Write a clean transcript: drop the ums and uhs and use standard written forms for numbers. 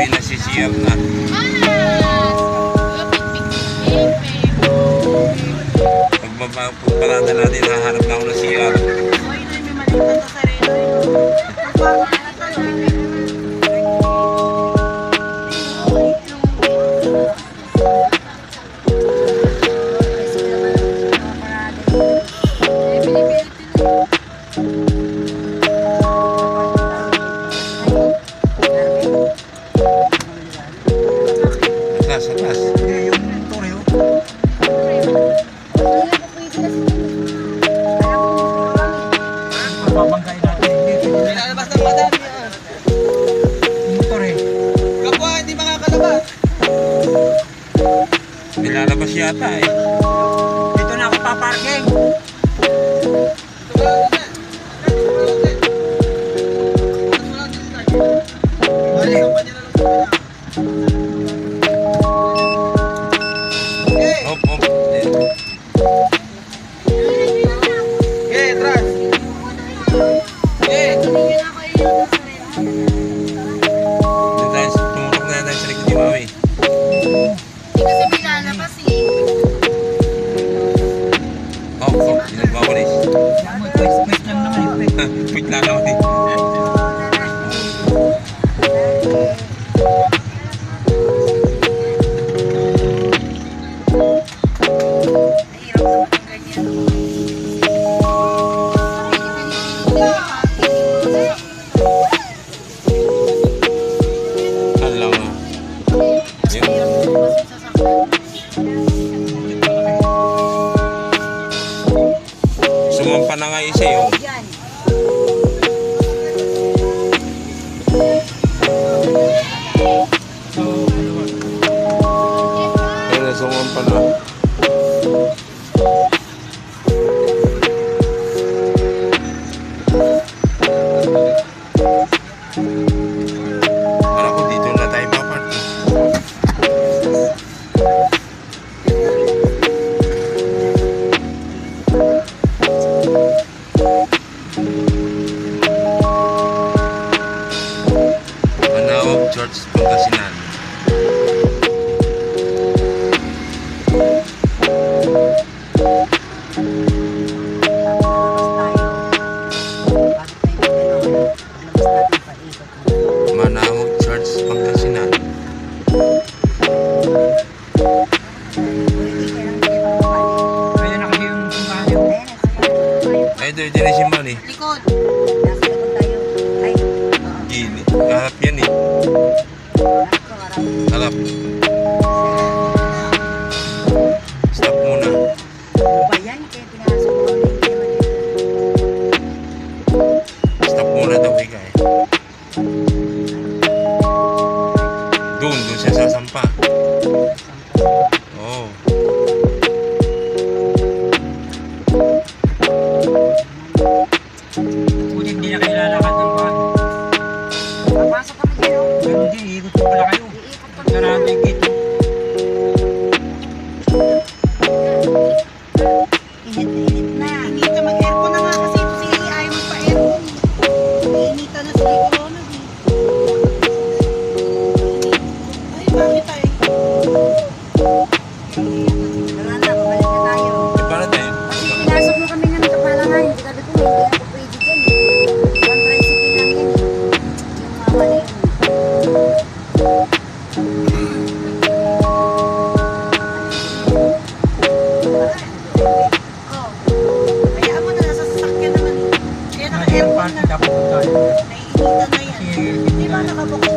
may nasisiyar na. Pagparada natin, hahanap na ako ng CR. Sa taas. Yung toreo. Pabangkain natin. Nilalabas ng madami. Yung toreo. Kapwa, hindi makakalabas. Nilalabas yata eh. Dito na ako paparking. Wait lang naman eh. Alam nga. Sumampa na nga isa yun. Sumampa na. Para ko dito na tayo paparking. Manawag, George, Pangasinan. Manawag, George, Pangasinan. Kaya na kasi yung simbahan yun. Ay, ito yung simbahan eh. Likod. Nasa likod tayo. Ay. Gini. Harap yan eh. Harap. Stop muna. Ba yan? Kaya pinasok mo kami. Stop muna daw ika eh. Doon siya sasampa. Oo. Buti hindi na kayo lalakad ng buwan. Papasok kami dyan. Ganun din, iikot mo pala kayo. Sarado yung gate. Init na. Init na. Mag-aircon na nga kasi ito si ayaw magpa-aircon. Inita na si corona. Ay, bakit tayo? Wala na, babalik na tayo. Para tayo. Kasi pinasok mo kami ng kapalangan. Hindi sabi ko, hindi ako pwede dyan. One tricycle lang yan. Yung mama na yun. Oh. Kaya mo na, nasa sasakyan naman. Kaya naka-aircon na. Naiinitan na yan. Di ba nakabukod?